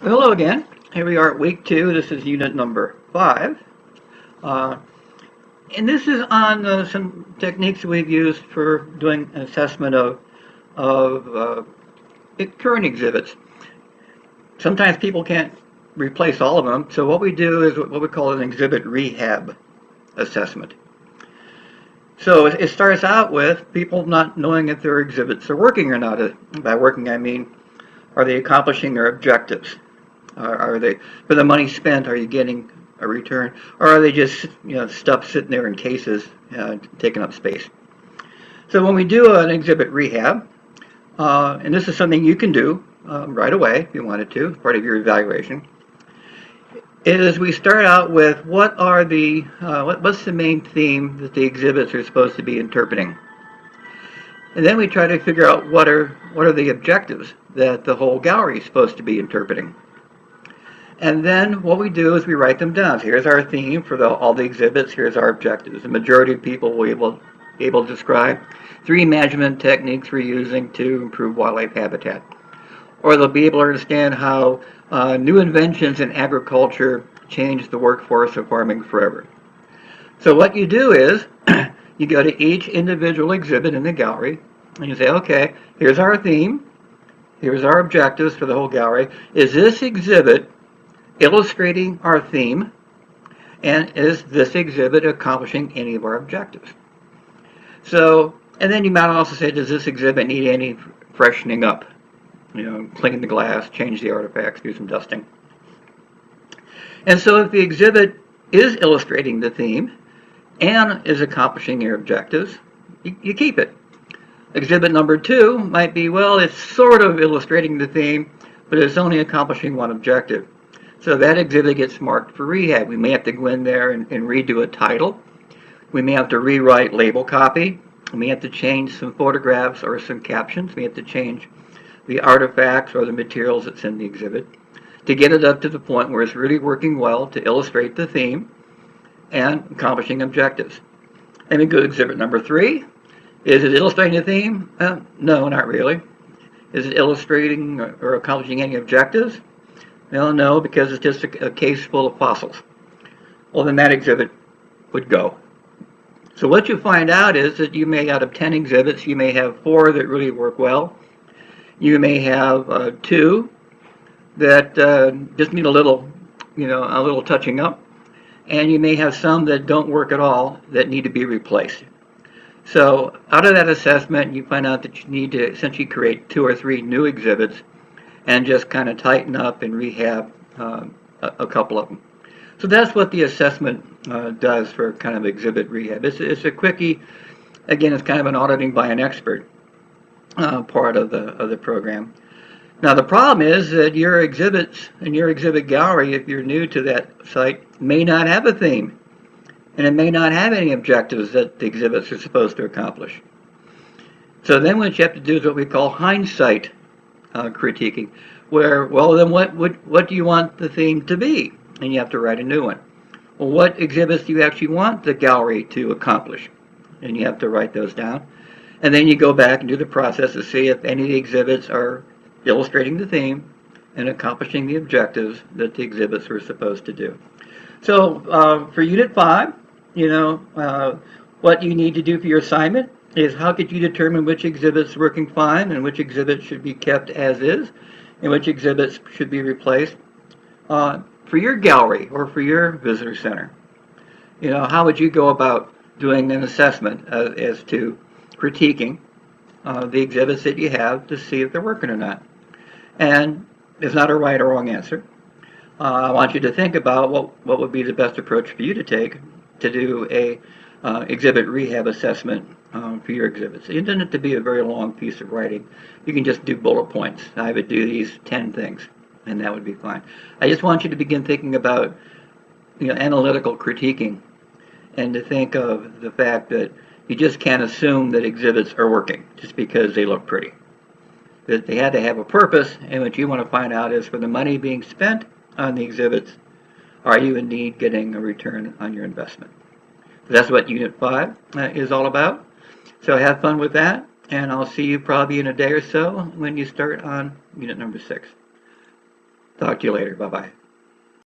Hello again. Here we are at week 2. This is unit number 5. Uh, and this is on some techniques we've used for doing an assessment of current exhibits. Sometimes people can't replace all of them, so what we do is what we call an exhibit rehab assessment. So it starts out with people not knowing if their exhibits are working or not. By working, I mean, are they accomplishing their objectives? Are they, for the money spent, are you getting a return? Or are they just, stuff sitting there in cases, taking up space? So when we do an exhibit rehab, and this is something you can do right away if you wanted to, part of your evaluation, is we start out with what's the main theme that the exhibits are supposed to be interpreting, and then we try to figure out what are the objectives that the whole gallery is supposed to be interpreting. And then what we do is we write them down. So here's our theme for all the exhibits. Here's our objectives. The majority of people will be able to describe 3 management techniques we're using to improve wildlife habitat. Or they'll be able to understand how new inventions in agriculture change the workforce of farming forever. So what you do is you go to each individual exhibit in the gallery and you say, okay, here's our theme. Here's our objectives for the whole gallery. Is this exhibit illustrating our theme, and is this exhibit accomplishing any of our objectives? So, and then you might also say, does this exhibit need any freshening up? Clean the glass, change the artifacts, do some dusting. And so if the exhibit is illustrating the theme and is accomplishing your objectives, you keep it. Exhibit number 2 might be, well, it's sort of illustrating the theme, but it's only accomplishing one objective. So that exhibit gets marked for rehab. We may have to go in there and redo a title. We may have to rewrite label copy. We may have to change some photographs or some captions. We have to change the artifacts or the materials that's in the exhibit to get it up to the point where it's really working well to illustrate the theme and accomplishing objectives. And we go to exhibit number 3. Is it illustrating the theme? No, not really. Is it illustrating or accomplishing any objectives? Well, no, because it's just a case full of fossils. Well, then that exhibit would go. So what you find out is that you may, out of 10 exhibits, you may have 4 that really work well. You may have 2 that just need a little touching up. And you may have some that don't work at all that need to be replaced. So out of that assessment, you find out that you need to essentially create 2 or 3 new exhibits and just kind of tighten up and rehab a couple of them. So that's what the assessment does for kind of exhibit rehab. It's a quickie. Again, it's kind of an auditing by an expert part of the program. Now the problem is that your exhibits and your exhibit gallery, if you're new to that site, may not have a theme, and it may not have any objectives that the exhibits are supposed to accomplish. So then what you have to do is what we call hindsight critiquing, where, well, then what do you want the theme to be? And you have to write a new one. Well, what exhibits do you actually want the gallery to accomplish? And you have to write those down. And then you go back and do the process to see if any of the exhibits are illustrating the theme and accomplishing the objectives that the exhibits were supposed to do. So for Unit 5, what you need to do for your assignment is how could you determine which exhibits are working fine and which exhibits should be kept as is and which exhibits should be replaced for your gallery or for your visitor center. How would you go about doing an assessment as to critiquing the exhibits that you have to see if they're working or not? And there's not a right or wrong answer. I want you to think about what would be the best approach for you to take to do a exhibit rehab assessment for your exhibits. It doesn't have to be a very long piece of writing. You can just do bullet points. I would do these 10 things, and that would be fine. I just want you to begin thinking about analytical critiquing and to think of the fact that you just can't assume that exhibits are working just because they look pretty. That they had to have a purpose, and what you want to find out is for the money being spent on the exhibits, are you indeed getting a return on your investment? That's what Unit 5 is all about. So have fun with that, and I'll see you probably in a day or so when you start on Unit number 6. Talk to you later. Bye-bye.